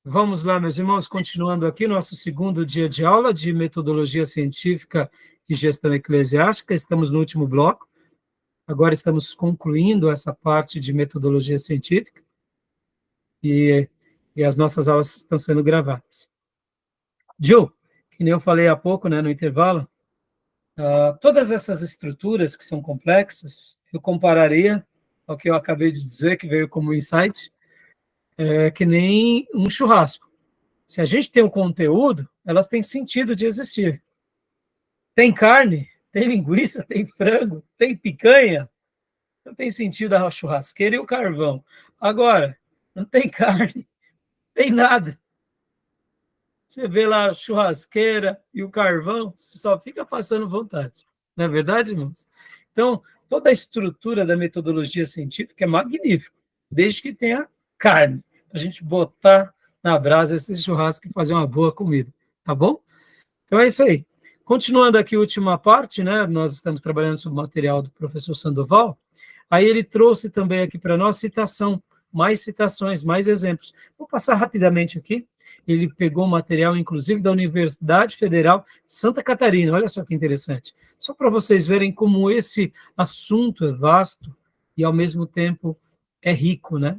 Vamos lá, meus irmãos, continuando aqui nosso segundo dia de aula de metodologia científica e gestão eclesiástica. Estamos no último bloco. Agora estamos concluindo essa parte de metodologia científica e as nossas aulas estão sendo gravadas. Gil, que nem eu falei há pouco, né, no intervalo, todas essas estruturas que são complexas, eu compararia ao que eu acabei de dizer, que veio como insight, que nem um churrasco. Se a gente tem um conteúdo, elas têm sentido de existir. Tem carne, tem linguiça, tem frango, tem picanha, não tem sentido a churrasqueira e o carvão. Agora, não tem carne, tem nada. Você vê lá a churrasqueira e o carvão, você só fica passando vontade. Não é verdade, irmãos? Então, toda a estrutura da metodologia científica é magnífica, desde que tenha carne, para a gente botar na brasa esse churrasco e fazer uma boa comida, tá bom? Então é isso aí. Continuando aqui a última parte, né? Nós estamos trabalhando sobre o material do professor Sandoval. Aí ele trouxe também aqui para nós mais citações, mais exemplos. Vou passar rapidamente aqui. Ele pegou material, inclusive, da Universidade Federal Santa Catarina. Olha só que interessante. Só para vocês verem como esse assunto é vasto e, ao mesmo tempo, é rico, né?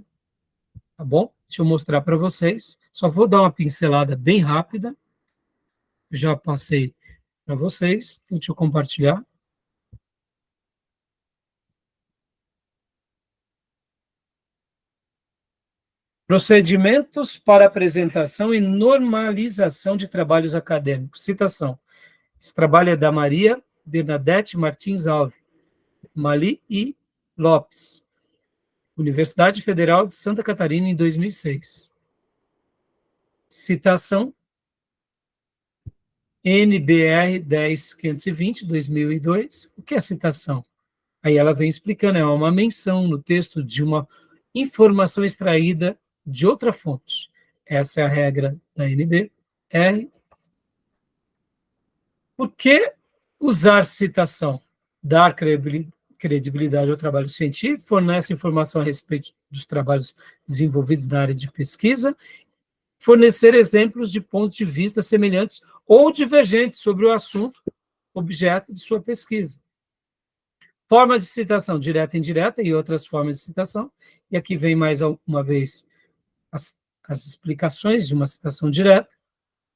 Tá bom? Deixa eu mostrar para vocês. Só vou dar uma pincelada bem rápida. Já passei para vocês. Deixa eu compartilhar. Procedimentos para apresentação e normalização de trabalhos acadêmicos. Citação. Esse trabalho é da Maria Bernadette Martins Alves, Mali e Lopes, Universidade Federal de Santa Catarina, em 2006. Citação. NBR 10520, 2002. O que é citação? Aí ela vem explicando, é uma menção no texto de uma informação extraída de outra fonte. Essa é a regra da NBR. Por que usar citação? Dar credibilidade ao trabalho científico, fornece informação a respeito dos trabalhos desenvolvidos na área de pesquisa, fornecer exemplos de pontos de vista semelhantes ou divergentes sobre o assunto objeto de sua pesquisa. Formas de citação, direta e indireta, e outras formas de citação. E aqui vem mais uma vez as explicações de uma citação direta,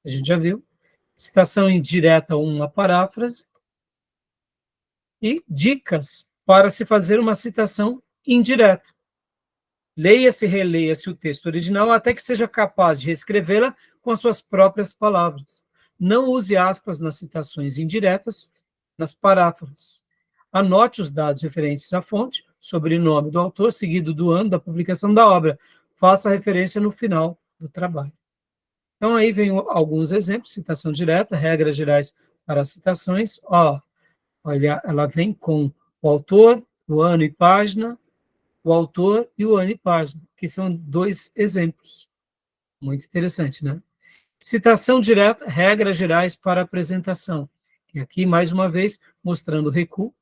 a gente já viu. Citação indireta, uma paráfrase. E dicas para se fazer uma citação indireta. Leia-se e releia-se o texto original até que seja capaz de reescrevê-la com as suas próprias palavras. Não use aspas nas citações indiretas, nas paráfrases. Anote os dados referentes à fonte, sobrenome do autor, seguido do ano da publicação da obra. Faça referência no final do trabalho. Então, aí vem alguns exemplos, citação direta, regras gerais para citações. Olha, ela vem com o autor, o ano e página, o autor e o ano e página, que são dois exemplos. Muito interessante, né? Citação direta, regras gerais para apresentação. E aqui, mais uma vez, mostrando o recuo,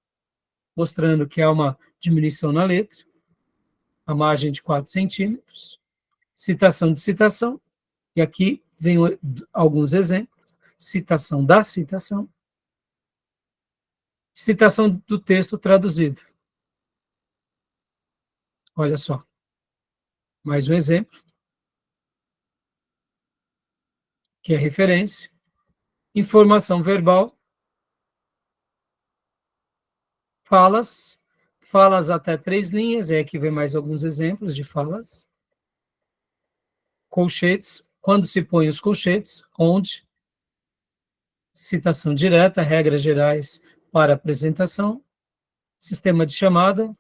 mostrando que há uma diminuição na letra, a margem de 4 centímetros. Citação de citação, e aqui vem alguns exemplos. Citação da citação. Citação do texto traduzido. Olha só. Mais um exemplo, que é referência. Informação verbal. Falas até 3 linhas, é aqui vem mais alguns exemplos de falas. Colchetes, quando se põe os colchetes, onde. Citação direta, regras gerais para apresentação. Sistema de chamada,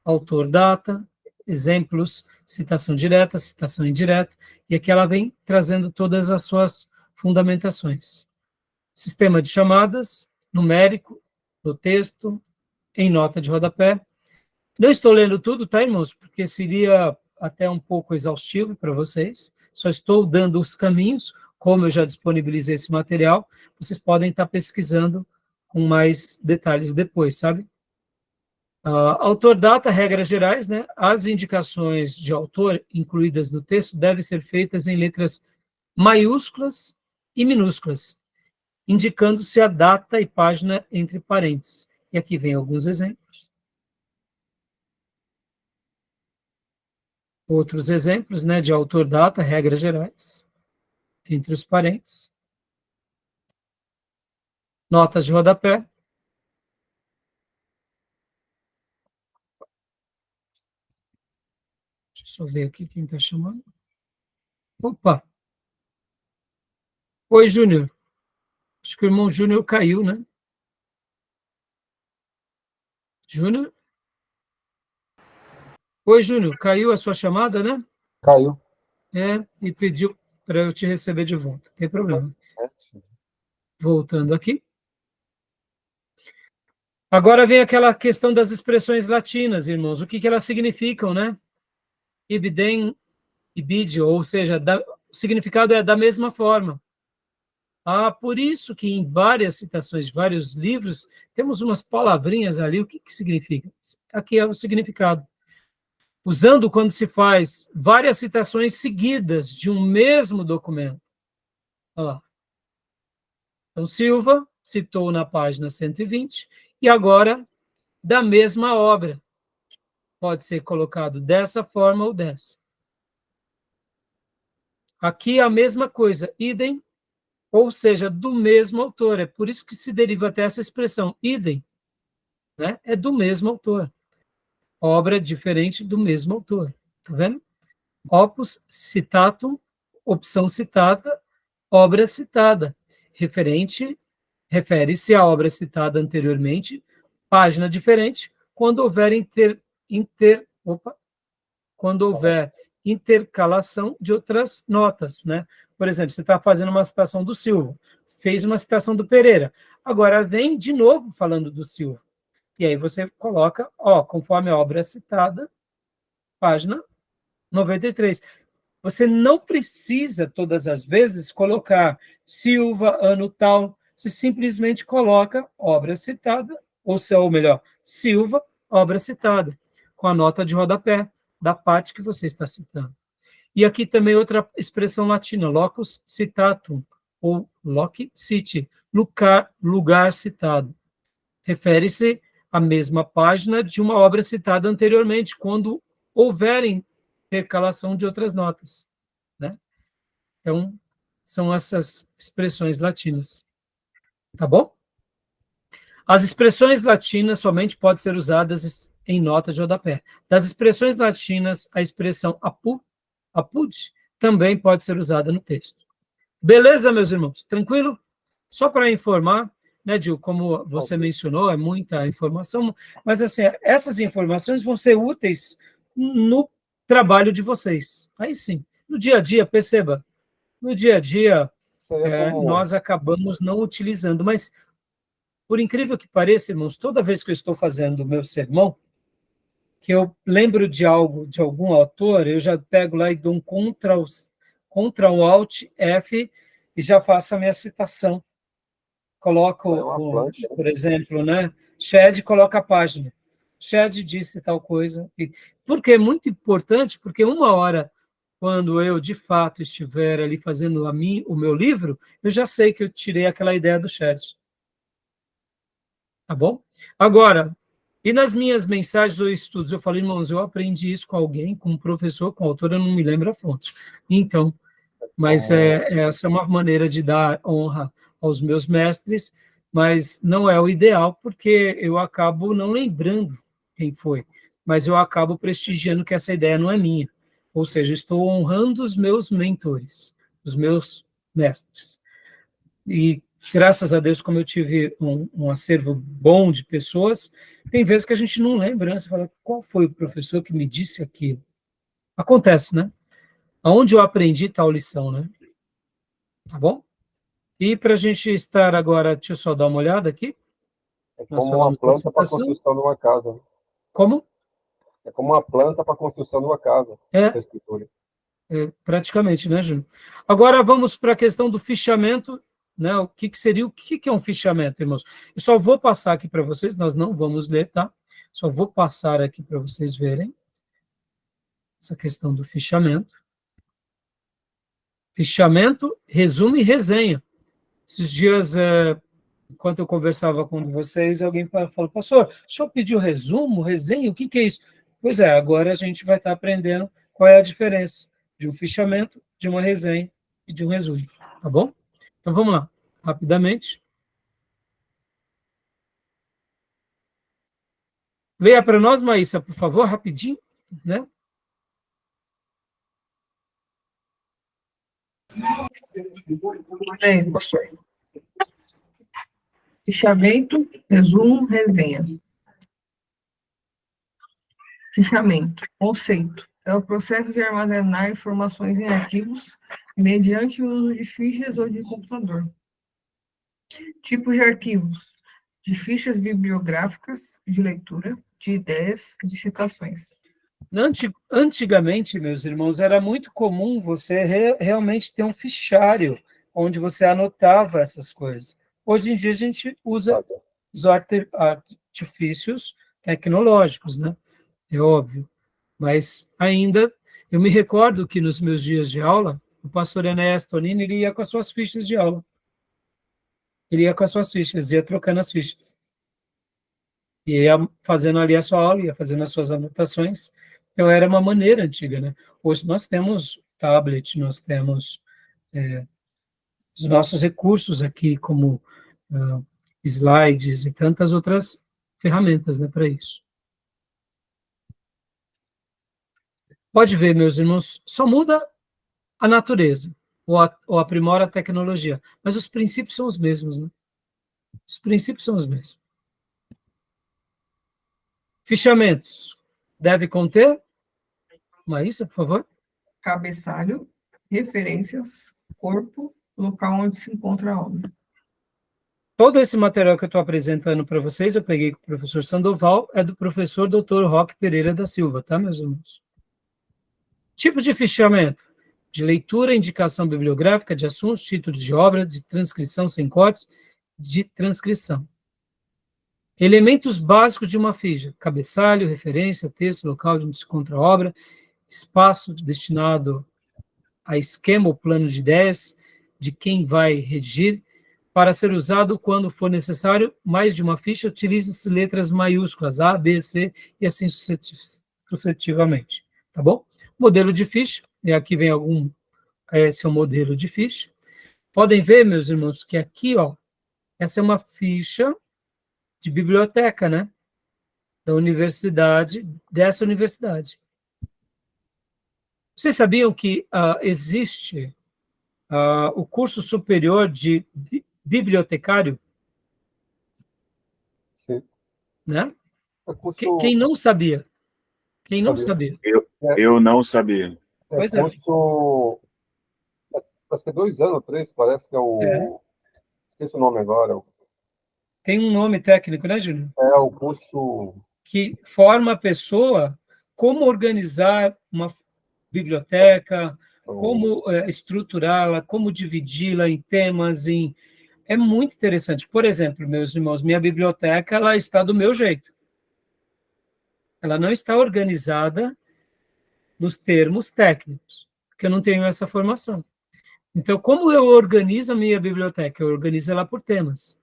autor, data, exemplos, citação direta, citação indireta, e aqui ela vem trazendo todas as suas fundamentações. Sistema de chamadas, numérico, no texto, em nota de rodapé. Não estou lendo tudo, tá, irmãos? Porque seria até um pouco exaustivo para vocês. Só estou dando os caminhos, como eu já disponibilizei esse material, vocês podem estar pesquisando com mais detalhes depois, sabe? Autor, data, regras gerais, né? As indicações de autor incluídas no texto devem ser feitas em letras maiúsculas e minúsculas, indicando-se a data e página entre parênteses. E aqui vem alguns exemplos. Outros exemplos, né, de autor, data, regras gerais, entre os parênteses. Notas de rodapé. Deixa eu só ver aqui quem está chamando. Opa! Oi, Júnior. Acho que o irmão Júnior caiu, né? Júnior? Oi, Júnior. Caiu a sua chamada, né? Caiu. E pediu para eu te receber de volta. Não tem problema. Voltando aqui. Agora vem aquela questão das expressões latinas, irmãos. O que elas significam, né? Ibidem, ibidio, ou seja, o significado é da mesma forma. Por isso que em várias citações de vários livros, temos umas palavrinhas ali. O que significa? Aqui é o significado. Usando quando se faz várias citações seguidas de um mesmo documento. Olha lá. Então, Silva citou na página 120, e agora, da mesma obra. Pode ser colocado dessa forma ou dessa. Aqui a mesma coisa, idem, ou seja, do mesmo autor. É por isso que se deriva até essa expressão, idem, né? É do mesmo autor. Obra diferente do mesmo autor. Tá vendo? Opus citatum, opção citada, obra citada. Refere-se à obra citada anteriormente, página diferente, quando houver quando houver intercalação de outras notas, né? Por exemplo, você está fazendo uma citação do Silva, fez uma citação do Pereira, agora vem de novo falando do Silva. E aí você coloca, conforme a obra citada, página 93. Você não precisa, todas as vezes, colocar Silva, ano tal, você simplesmente coloca obra citada, ou melhor, Silva, obra citada, com a nota de rodapé da parte que você está citando. E aqui também outra expressão latina, locus citatum, ou loci citi, lugar citado. Refere-se à mesma página de uma obra citada anteriormente, quando houver intercalação de outras notas, né? Então, são essas expressões latinas. Tá bom? As expressões latinas somente podem ser usadas em notas de rodapé. Das expressões latinas, a expressão apud também pode ser usada no texto. Beleza, meus irmãos? Tranquilo? Só para informar, né, Gil, como você mencionou, é muita informação, mas assim, essas informações vão ser úteis no trabalho de vocês. Aí sim, no dia a dia, perceba, no dia a dia nós acabamos não utilizando, mas por incrível que pareça, irmãos, toda vez que eu estou fazendo o meu sermão, que eu lembro de algo, de algum autor, eu já pego lá e dou um Ctrl Alt F e já faço a minha citação. Coloco, por exemplo, né? Shed coloca a página. Shed disse tal coisa. Porque é muito importante, porque uma hora, quando eu, de fato, estiver ali fazendo o meu livro, eu já sei que eu tirei aquela ideia do Shed. Tá bom? Agora, e nas minhas mensagens ou estudos, eu falei, irmãos, eu aprendi isso com alguém, com um professor, com um autor, eu não me lembro a fonte. Então, mas essa é uma maneira de dar honra aos meus mestres, mas não é o ideal, porque eu acabo não lembrando quem foi, mas eu acabo prestigiando que essa ideia não é minha. Ou seja, estou honrando os meus mentores, os meus mestres. E graças a Deus, como eu tive um acervo bom de pessoas, tem vezes que a gente não lembra, né? Você fala, qual foi o professor que me disse aquilo? Acontece, né? Aonde eu aprendi tal lição, né? Tá bom? E para a gente estar agora, deixa eu só dar uma olhada aqui. É como uma planta para a construção de uma casa. Como? É como uma planta para a construção de uma casa. Praticamente, né, Júnior? Agora vamos para a questão do fichamento, né? O que é um fichamento, irmãos? Eu só vou passar aqui para vocês, nós não vamos ler, tá? Só vou passar aqui para vocês verem essa questão do fichamento. Fichamento, resumo e resenha. Esses dias, enquanto eu conversava com vocês, alguém falou, pastor, deixa eu pedir o resumo, resenha, o que é isso? Pois é, agora a gente vai estar aprendendo qual é a diferença de um fichamento, de uma resenha e de um resumo, tá bom? Então vamos lá, rapidamente. Leia para nós, Maísa, por favor, rapidinho, né? Bem, pastor. Fichamento, resumo, resenha. Fichamento, conceito. É o processo de armazenar informações em arquivos mediante o uso de fichas ou de computador. Tipos de arquivos. De fichas bibliográficas, de leitura, de ideias, de citações. Antigamente, meus irmãos, era muito comum você realmente ter um fichário onde você anotava essas coisas. Hoje em dia a gente usa os artifícios tecnológicos, né? É óbvio. Mas ainda, eu me recordo que nos meus dias de aula, o pastor Enéas Tonini, ele ia com as suas fichas de aula. Ele ia com as suas fichas, ia trocando as fichas. E ia fazendo ali a sua aula, ia fazendo as suas anotações. Então, era uma maneira antiga, né? Hoje nós temos tablet, nós temos os nossos recursos aqui, como slides e tantas outras ferramentas, né, para isso. Pode ver, meus irmãos, só muda a natureza, ou aprimora a tecnologia, mas os princípios são os mesmos, né? Os princípios são os mesmos. Fichamentos. Deve conter? Maísa, por favor. Cabeçalho, referências, corpo, local onde se encontra a obra. Todo esse material que eu estou apresentando para vocês, eu peguei com o professor Sandoval, é do professor Dr. Roque Pereira da Silva, tá, meus irmãos? Tipo de fichamento. De leitura, indicação bibliográfica, de assuntos, títulos de obra, de transcrição sem cortes, de transcrição. Elementos básicos de uma ficha: cabeçalho, referência, texto, local onde se encontra a obra, espaço destinado a esquema ou plano de ideias de quem vai redigir. Para ser usado quando for necessário, mais de uma ficha, utilize-se letras maiúsculas, A, B, C, e assim sucessivamente. Tá bom? Modelo de ficha, e aqui vem esse é o modelo de ficha. Podem ver, meus irmãos, que aqui, ó, essa é uma ficha de biblioteca, né? Da universidade, dessa universidade. Vocês sabiam que existe o curso superior de bibliotecário? Sim. Né? Curso... Quem não sabia? Quem não sabia? Eu não sabia. Pois curso... Acho que é 2 anos, 3, parece que é o... Esqueci o nome agora. Tem um nome técnico, né, Júnior? É o curso... Que forma a pessoa como organizar uma biblioteca, como estruturá-la, como dividi-la em temas, É muito interessante. Por exemplo, meus irmãos, minha biblioteca ela está do meu jeito. Ela não está organizada nos termos técnicos, porque eu não tenho essa formação. Então, como eu organizo a minha biblioteca? Eu organizo ela por temas.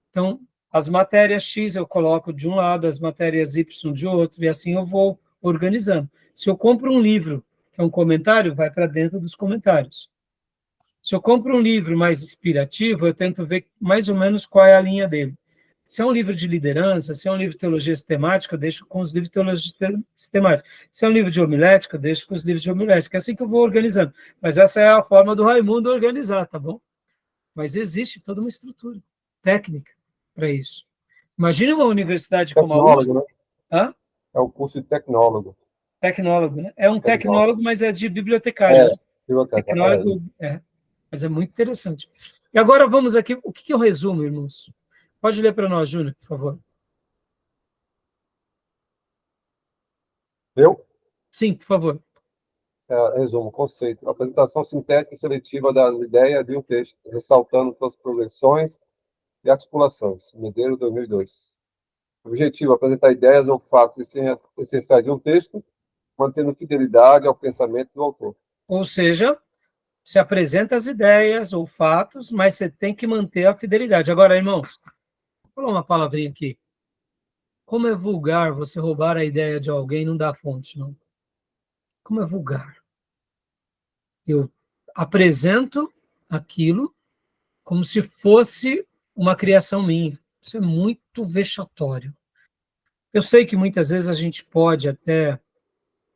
Então, as matérias X eu coloco de um lado, as matérias Y de outro, e assim eu vou organizando. Se eu compro um livro, que é um comentário, vai para dentro dos comentários. Se eu compro um livro mais inspirativo, eu tento ver mais ou menos qual é a linha dele. Se é um livro de liderança, se é um livro de teologia sistemática, eu deixo com os livros de teologia sistemática. Se é um livro de homilética, eu deixo com os livros de homilética. É assim que eu vou organizando. Mas essa é a forma do Raimundo organizar, tá bom? Mas existe toda uma estrutura técnica para isso. Imagina uma universidade como a USP. Né? Hã? É o curso de tecnólogo. Tecnólogo, né? É um tecnólogo, mas é de bibliotecário. Tecnólogo, mas é muito interessante. E agora vamos aqui, o que é o resumo, irmãos? Pode ler para nós, Júnior, por favor. Eu? Sim, por favor. Resumo, conceito. Apresentação sintética e seletiva das ideias de um texto, ressaltando suas progressões e articulações. Medeiros, 2002. Objetivo, apresentar ideias ou fatos essenciais de um texto, mantendo fidelidade ao pensamento do autor. Ou seja, se apresenta as ideias ou fatos, mas você tem que manter a fidelidade. Agora, irmãos, vou falar uma palavrinha aqui. Como é vulgar você roubar a ideia de alguém e não dar fonte, não? Como é vulgar. Eu apresento aquilo como se fosse uma criação minha. Isso é muito vexatório. Eu sei que muitas vezes a gente pode até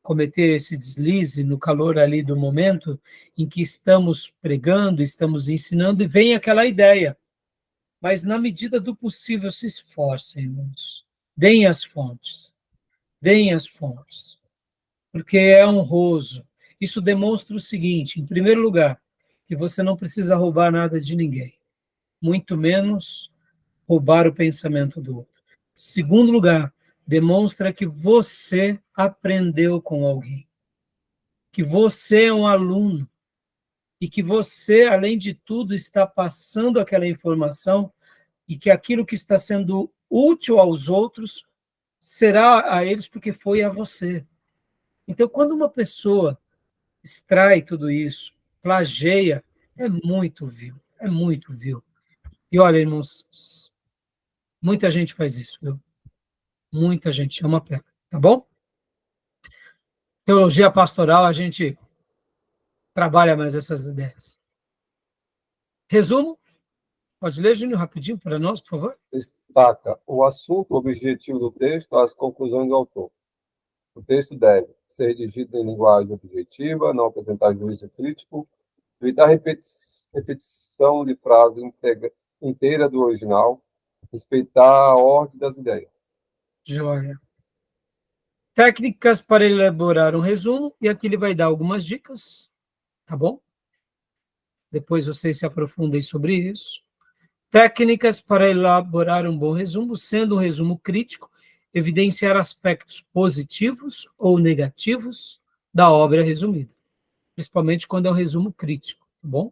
cometer esse deslize no calor ali do momento em que estamos pregando, estamos ensinando, e vem aquela ideia. Mas, na medida do possível, se esforcem, irmãos. Deem as fontes. Deem as fontes. Porque é honroso. Isso demonstra o seguinte, em primeiro lugar, que você não precisa roubar nada de ninguém. Muito menos roubar o pensamento do outro. Segundo lugar, demonstra que você aprendeu com alguém. Que você é um aluno e que você, além de tudo, está passando aquela informação e que aquilo que está sendo útil aos outros será a eles porque foi a você. Então, quando uma pessoa extrai tudo isso, plageia, é muito vil, é muito vil. E olha, irmãos, muita gente faz isso, viu? Muita gente, é uma pena, tá bom? Teologia pastoral, a gente trabalha mais essas ideias. Resumo? Pode ler, Júnior, rapidinho para nós, por favor? Destaca o assunto, o objetivo do texto, as conclusões do autor. O texto deve ser redigido em linguagem objetiva, não apresentar juízo crítico, evitar repetição de frase inteira do original, respeitar a ordem das ideias. Joia. Técnicas para elaborar um resumo, e aqui ele vai dar algumas dicas, tá bom? Depois vocês se aprofundem sobre isso. Técnicas para elaborar um bom resumo, sendo um resumo crítico, evidenciar aspectos positivos ou negativos da obra resumida, principalmente quando é um resumo crítico, tá bom?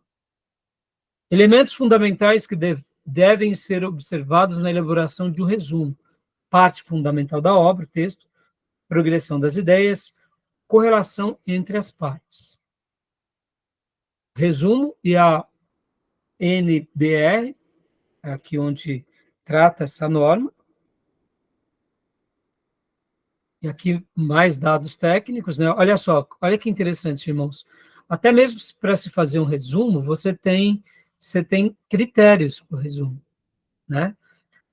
Elementos fundamentais que devem ser observados na elaboração de um resumo. Parte fundamental da obra, o texto, progressão das ideias, correlação entre as partes. Resumo e a NBR, aqui onde trata essa norma. E aqui mais dados técnicos, né? Olha só, olha que interessante, irmãos. Até mesmo para se fazer um resumo, você tem critérios para o resumo, né?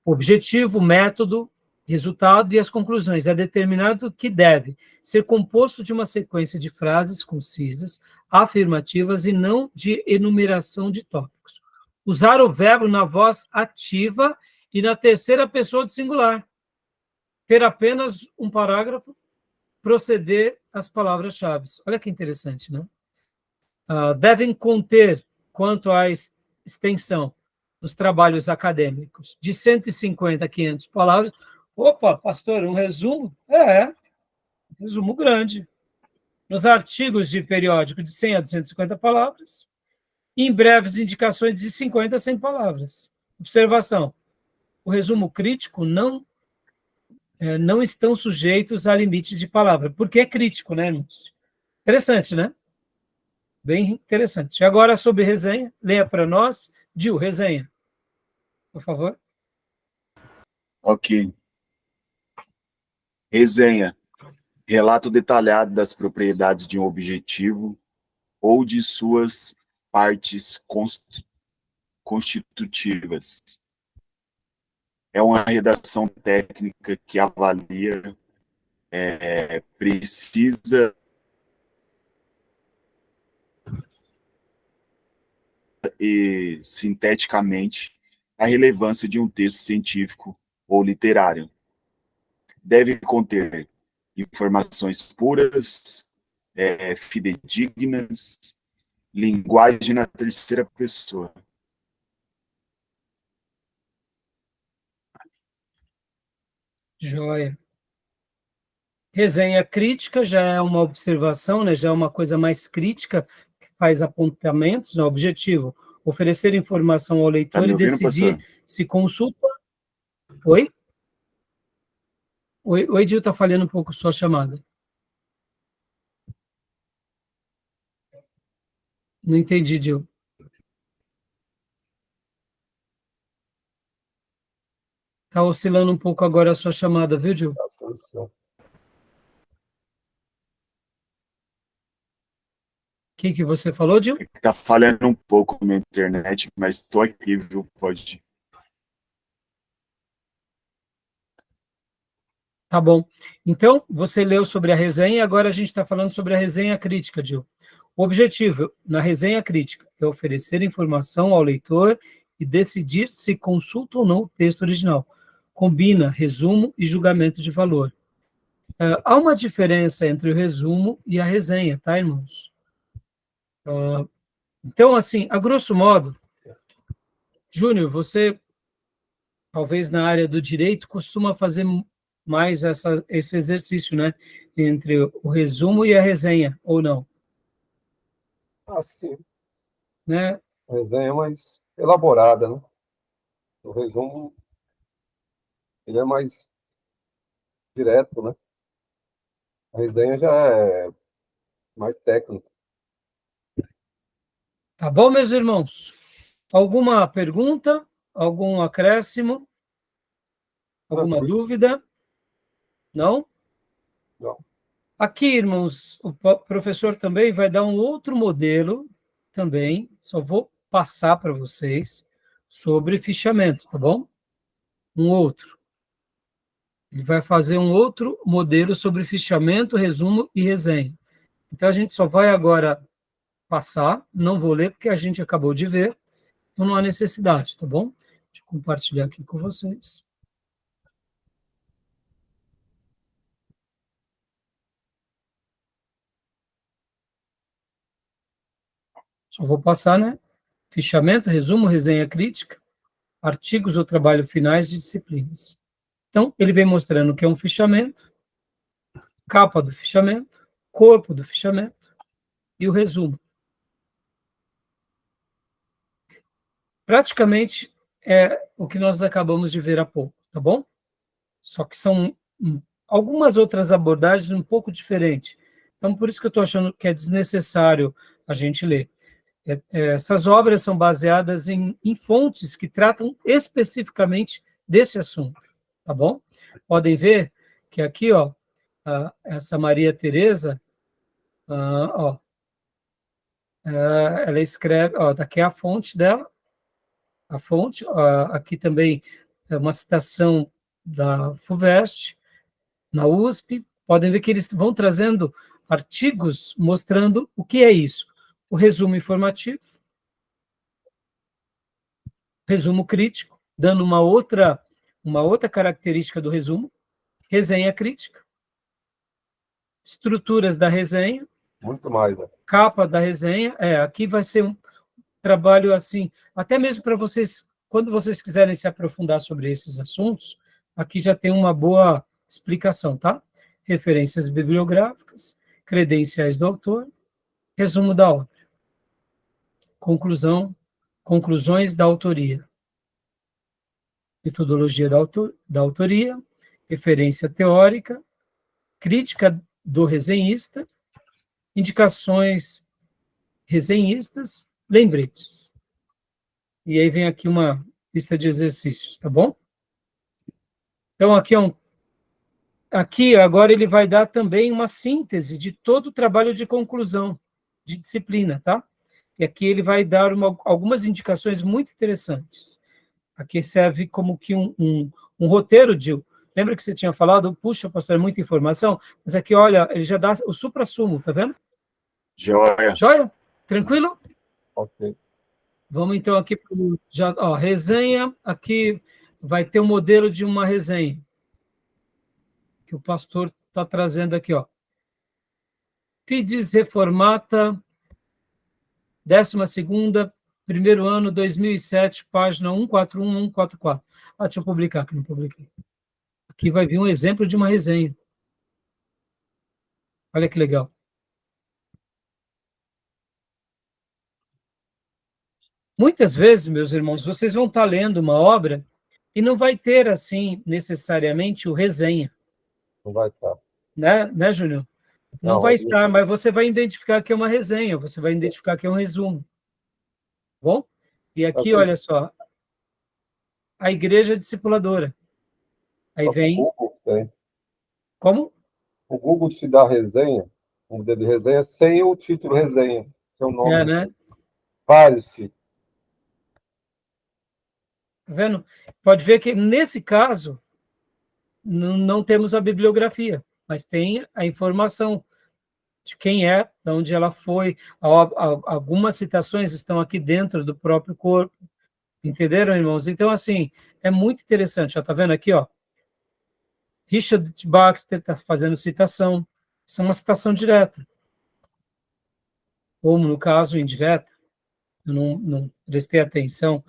Objetivo, método, resultado e as conclusões. É determinado que deve ser composto de uma sequência de frases concisas, afirmativas e não de enumeração de tópicos. Usar o verbo na voz ativa e na terceira pessoa do singular. Ter apenas um parágrafo, proceder às palavras-chave. Olha que interessante, né? Devem conter, quanto à extensão dos trabalhos acadêmicos, de 150 a 500 palavras. Opa, pastor, um resumo? Resumo grande. Nos artigos de periódico, de 100 a 250 palavras. Em breves indicações, de 50 a 100 palavras. Observação. O resumo crítico não estão sujeitos a limite de palavra, porque é crítico, né, irmãos? Interessante, né? Bem interessante. Agora, sobre resenha, leia para nós. Gil, resenha, por favor. Ok. Resenha. Relato detalhado das propriedades de um objetivo ou de suas partes constitutivas. É uma redação técnica que avalia, precisa e sinteticamente a relevância de um texto científico ou literário. Deve conter informações puras, fidedignas, linguagem na terceira pessoa. Joia. Resenha crítica já é uma observação, né? Já é uma coisa mais crítica, que faz apontamentos, né? Objetivo, oferecer informação ao leitor e decidir se consulta. Oi? O Edil está falhando um pouco sua chamada. Não entendi, Edil. Está oscilando um pouco agora a sua chamada, viu, Edil? O que você falou, Edil? Está falhando um pouco minha internet, mas estou aqui, viu? Pode. Tá bom. Então, você leu sobre a resenha e agora a gente está falando sobre a resenha crítica, Edil. O objetivo na resenha crítica é oferecer informação ao leitor e decidir se consulta ou não o texto original. Combina resumo e julgamento de valor. Há uma diferença entre o resumo e a resenha, tá, irmãos? Então, assim, a grosso modo, Júnior, você, talvez na área do direito, costuma fazer mais esse exercício, né? Entre o resumo e a resenha, ou não? Sim. Né? A resenha é mais elaborada, né? O resumo, ele é mais direto, né? A resenha já é mais técnica. Tá bom, meus irmãos? Alguma pergunta? Algum acréscimo? Alguma dúvida? Não? Não. Aqui, irmãos, o professor também vai dar um outro modelo também, só vou passar para vocês, sobre fichamento, tá bom? Um outro. Ele vai fazer um outro modelo sobre fichamento, resumo e resenha. Então, a gente só vai agora passar, não vou ler, porque a gente acabou de ver, então não há necessidade, tá bom? Deixa eu compartilhar aqui com vocês. Só vou passar, né? Fichamento, resumo, resenha crítica, artigos ou trabalho finais de disciplinas. Então, ele vem mostrando o que é um fichamento, capa do fichamento, corpo do fichamento e o resumo. Praticamente é o que nós acabamos de ver há pouco, tá bom? Só que são algumas outras abordagens um pouco diferentes. Então, por isso que eu estou achando que é desnecessário a gente ler. Essas obras são baseadas em fontes que tratam especificamente desse assunto, tá bom? Podem ver que aqui, ó, essa Maria Teresa, ela escreve, ó, daqui é a fonte dela, a fonte, aqui também é uma citação da FUVEST, na USP, podem ver que eles vão trazendo artigos mostrando o que é isso. O resumo informativo, resumo crítico, dando uma outra característica do resumo, resenha crítica, estruturas da resenha, muito mais, né? Capa da resenha, aqui vai ser um trabalho assim, até mesmo para vocês, quando vocês quiserem se aprofundar sobre esses assuntos, aqui já tem uma boa explicação, tá? Referências bibliográficas, credenciais do autor, resumo da obra, conclusões da autoria, metodologia da autoria, referência teórica, crítica do resenhista, indicações resenhistas, lembretes. E aí vem aqui uma lista de exercícios, tá bom? Então, aqui agora ele vai dar também uma síntese de todo o trabalho de conclusão de disciplina, tá? E aqui ele vai dar algumas indicações muito interessantes. Aqui serve como que um roteiro, Gil. Lembra que você tinha falado, puxa, pastor, é muita informação, mas aqui, olha, ele já dá o suprassumo, tá vendo? Joia. Joia? Tranquilo? Ok. Vamos então aqui para resenha. Aqui vai ter um modelo de uma resenha que o pastor está trazendo aqui, ó. Fides Reformata, 12ª, primeiro ano, 2007, página 141, 144. Deixa eu publicar aqui, não publiquei. Aqui vai vir um exemplo de uma resenha. Olha que legal. Muitas vezes, meus irmãos, vocês vão estar lendo uma obra e não vai ter, assim, necessariamente o resenha. Não vai estar. Né, Júnior? Não vai aí- estar, mas você vai identificar que é uma resenha, você vai identificar que é um resumo. Bom? E aqui, olha só, a igreja discipuladora. Aí Só que o vem, Google tem. como? O Google te dá resenha, um dedo de resenha, sem o título resenha, seu nome. Né? Vários títulos. Tá vendo? Pode ver que, nesse caso, não temos a bibliografia, mas tem a informação de quem é, de onde ela foi. Algumas citações estão aqui dentro do próprio corpo. Entenderam, irmãos? Então, assim, é muito interessante. Já está vendo aqui, ó? Richard Baxter está fazendo citação. Isso é uma citação direta. Ou, no caso, indireta. Eu não prestei atenção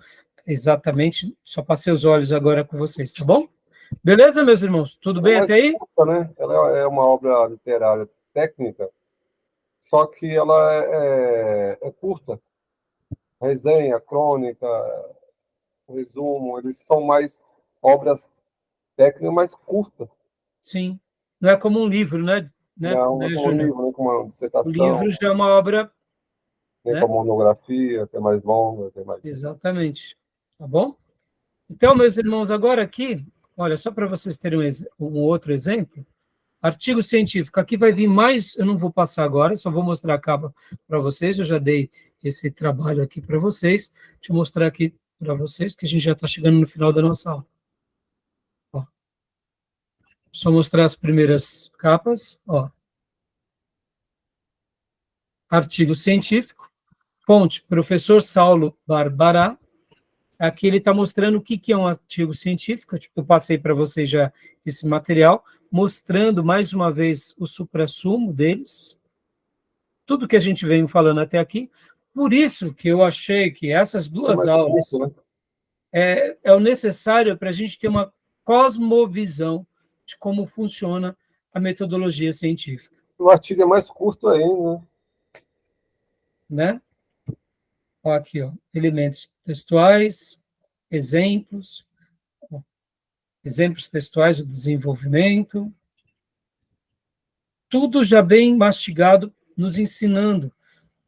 exatamente, só passei os olhos agora com vocês, tá bom? Beleza, meus irmãos? Tudo bem até aí? Curta, né? Ela é uma obra literária técnica, só que ela é curta. Resenha, crônica, resumo, eles são mais obras técnicas mais curtas. Sim. Não é como um livro, né, Não é como um Júnior? livro, nem como uma O dissertação, livro já é uma obra, nem né? como uma monografia, que é mais longa, que é mais... Exatamente. Tá bom? Então, meus irmãos, agora aqui, olha, só para vocês terem um outro exemplo, artigo científico. Aqui vai vir mais, eu não vou passar agora, só vou mostrar a capa para vocês, eu já dei esse trabalho aqui para vocês. Deixa eu mostrar aqui para vocês, que a gente já está chegando no final da nossa aula. Ó. Só mostrar as primeiras capas. Ó. Artigo científico, fonte, professor Saulo Barbará. Aqui ele está mostrando o que é um artigo científico. Eu passei para vocês já esse material, mostrando mais uma vez o suprassumo deles, tudo que a gente vem falando até aqui. Por isso que eu achei que essas É duas mais aulas curto, né? é o necessário para a gente ter uma cosmovisão de como funciona a metodologia científica, O artigo é mais curto ainda, né? Ó, aqui, ó, elementos textuais, exemplos, ó, exemplos textuais do desenvolvimento, tudo já bem mastigado, nos ensinando.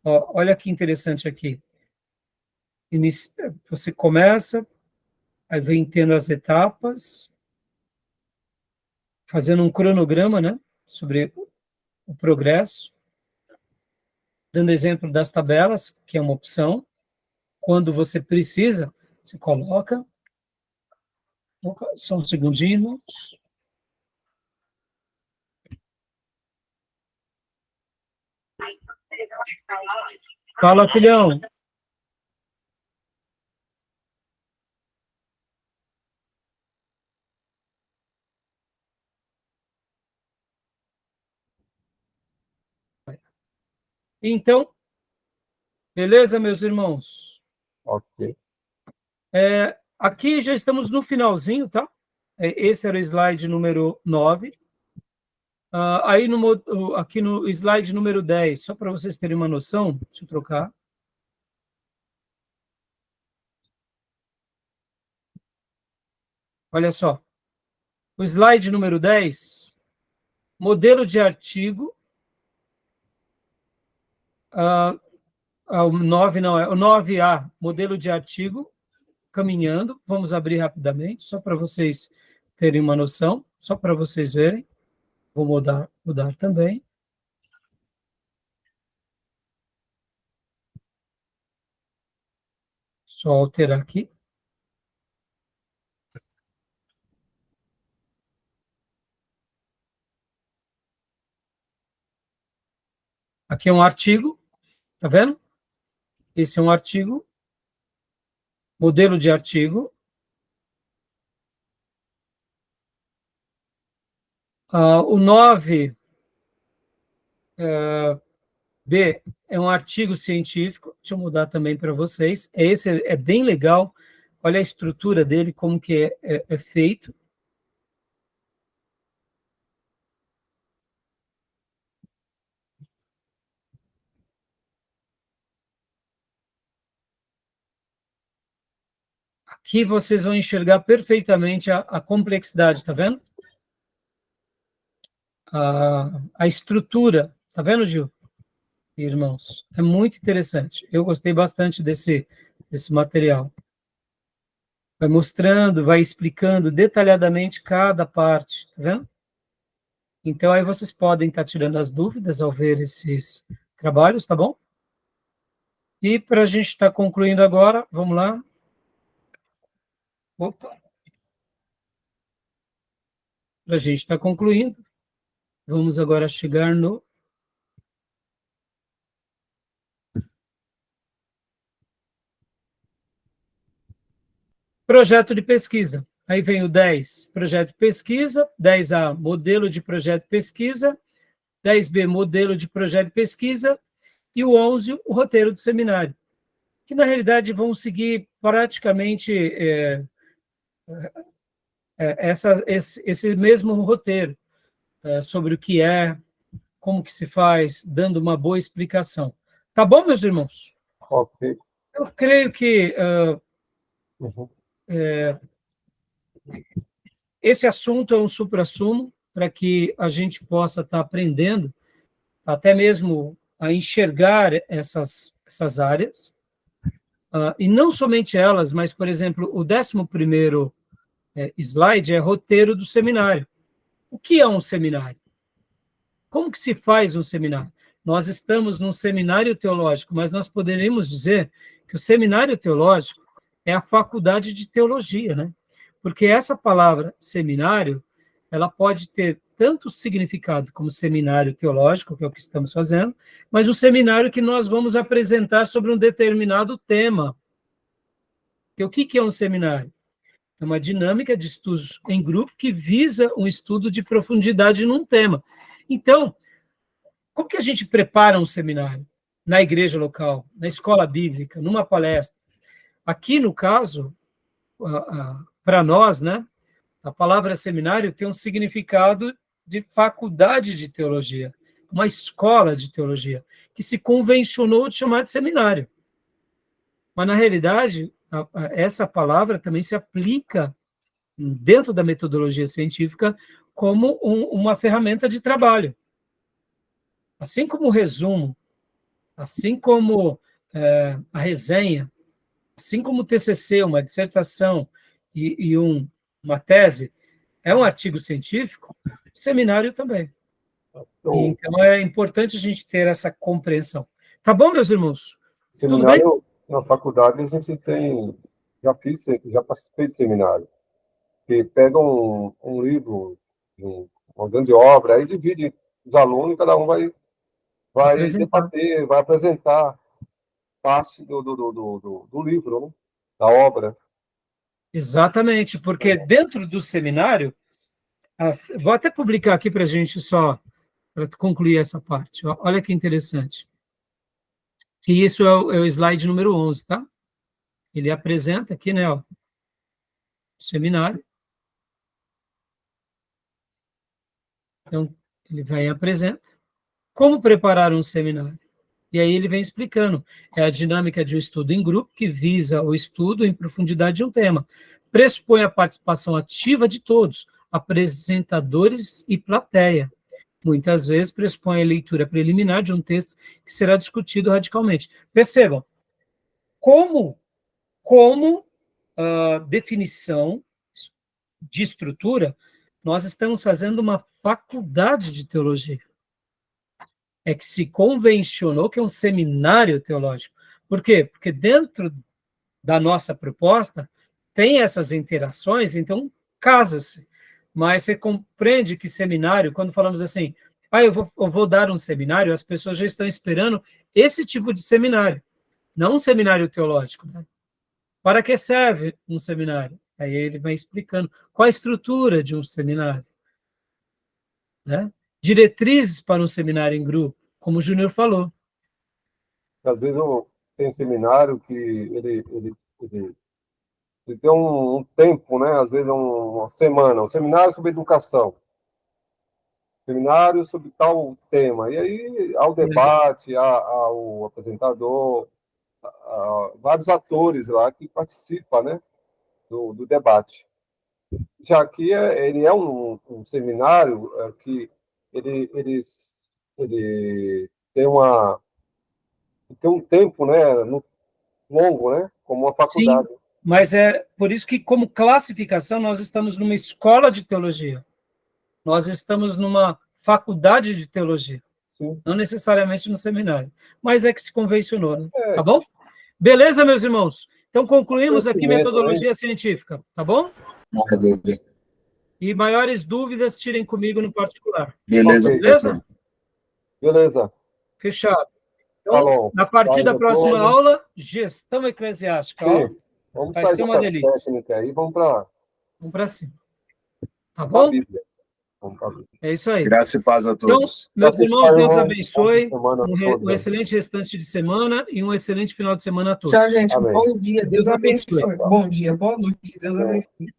Ó, olha que interessante aqui. Você começa, aí vem tendo as etapas, fazendo um cronograma, né, sobre o progresso, dando exemplo das tabelas, que é uma opção. Quando você precisa, você coloca. Opa, só um segundinho. Fala, filhão. Então, beleza, meus irmãos? ok. Aqui já estamos no finalzinho, tá? Esse era o slide número 9. Aí aqui no slide número 10, só para vocês terem uma noção, deixa eu trocar. Olha só. O slide número 10, modelo de artigo. O 9 não é, o 9A, modelo de artigo, caminhando. Vamos abrir rapidamente, só para vocês terem uma noção, só para vocês verem. Vou mudar também. Só alterar aqui. Aqui é um artigo, tá vendo? Esse é um artigo, modelo de artigo. O 9B é um artigo científico, deixa eu mudar também para vocês. Esse é bem legal, olha a estrutura dele, como que é feito. Aqui vocês vão enxergar perfeitamente a complexidade, tá vendo? a estrutura. Tá vendo, Gil? Irmãos, é muito interessante. Eu gostei bastante desse material. Vai mostrando, vai explicando detalhadamente cada parte, tá vendo? Então, aí vocês podem estar tirando as dúvidas ao ver esses trabalhos, tá bom? E para a gente estar concluindo agora, vamos lá. Opa. Para a gente estar concluindo, vamos agora chegar no projeto de pesquisa. Aí vem o 10, projeto de pesquisa, 10A, modelo de projeto de pesquisa, 10B, modelo de projeto de pesquisa, e o 11, o roteiro do seminário, que na realidade vão seguir praticamente esse mesmo roteiro, sobre o que é, como que se faz, dando uma boa explicação. Tá bom, meus irmãos? Ok. Eu creio que Uhum. esse assunto é um suprassumo para que a gente possa estar aprendendo, até mesmo a enxergar essas áreas, e não somente elas, mas, por exemplo, o 11º slide é roteiro do seminário. O que é um seminário? Como que se faz um seminário? Nós estamos num seminário teológico, mas nós poderíamos dizer que o seminário teológico é a faculdade de teologia, né? Porque essa palavra seminário, ela pode ter tanto significado como seminário teológico, que é o que estamos fazendo, mas o seminário que nós vamos apresentar sobre um determinado tema. E o que é um seminário? É uma dinâmica de estudos em grupo que visa um estudo de profundidade num tema. Então, como que a gente prepara um seminário? Na igreja local, na escola bíblica, numa palestra. Aqui, no caso, para nós, né, a palavra seminário tem um significado de faculdade de teologia, uma escola de teologia, que se convencionou de chamar de seminário. Mas, na realidade, essa palavra também se aplica dentro da metodologia científica como uma ferramenta de trabalho. Assim como o resumo, assim como a resenha, assim como o TCC, uma dissertação e uma tese, é um artigo científico, seminário também. Então, é importante a gente ter essa compreensão. Tá bom, meus irmãos? Seminário, Tudo bem? na faculdade, a gente tem... Já participei de seminário. Que pega um livro, uma grande obra, aí divide os alunos, cada um vai Apresentar. debater, vai apresentar parte do livro, né? Da obra. Exatamente, porque dentro do seminário, vou até publicar aqui para a gente só, para concluir essa parte. Olha que interessante. E isso é o slide número 11, tá? Ele apresenta aqui, né, ó, o seminário. Então, ele vai e apresenta. Como preparar um seminário? E aí ele vem explicando. É a dinâmica de um estudo em grupo que visa o estudo em profundidade de um tema. Pressupõe a participação ativa de todos, apresentadores e plateia. Muitas vezes pressupõe a leitura preliminar de um texto que será discutido radicalmente. Percebam, como definição de estrutura, nós estamos fazendo uma faculdade de teologia. É que se convencionou que é um seminário teológico. Por quê? Porque dentro da nossa proposta tem essas interações, então casa-se. Mas você compreende que seminário, quando falamos assim, eu vou dar um seminário, as pessoas já estão esperando esse tipo de seminário, não um seminário teológico, né? Para que serve um seminário? Aí ele vai explicando qual a estrutura de um seminário, né? Diretrizes para um seminário em grupo, como o Júnior falou. Às vezes tem seminário que ele tem um tempo, né? Às vezes uma semana, um seminário sobre educação, seminário sobre tal tema. E aí, ao debate, ao apresentador, vários atores lá que participam, né, do debate. Já que ele é um seminário que ele tem um tempo, né, longo, né, como uma faculdade. Sim, mas é por isso que, como classificação, nós estamos numa escola de teologia. Nós estamos numa faculdade de teologia. Sim. Não necessariamente no seminário. Mas é que se convencionou, né? Tá bom? Beleza, meus irmãos? Então, concluímos aqui metodologia científica, tá bom? Maravilha. E maiores dúvidas, tirem comigo no particular. Beleza, Ok. professor. Beleza. Fechado. Então, Falou. a partir da próxima Paulo. aula, gestão eclesiástica. Ó, Sim. Vamos vai sair ser uma dessas delícia. técnicas aí, vamos para Vamos para cima. Tá a bom? Bíblia. Vamos pra Bíblia. É isso aí. Graça e paz a Então, todos. meus irmãos, Pai, Deus irmão, abençoe. boa semana a todos, Um né? excelente restante de semana e um excelente final de semana a todos. Tchau, gente. Amém. Bom dia. Deus Deus abençoe. abençoe. Bom dia, boa noite. Deus abençoe.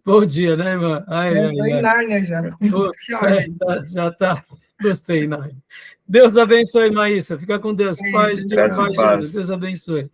Bom dia, né, irmã? Ai, Eu tô em Nárnia já. Pô, Tchau, gente. já tá. Gostei, Nai. Deus abençoe, Maísa. Fica com Deus. Paz de Graça e Pai, paz. Jesus. Deus abençoe.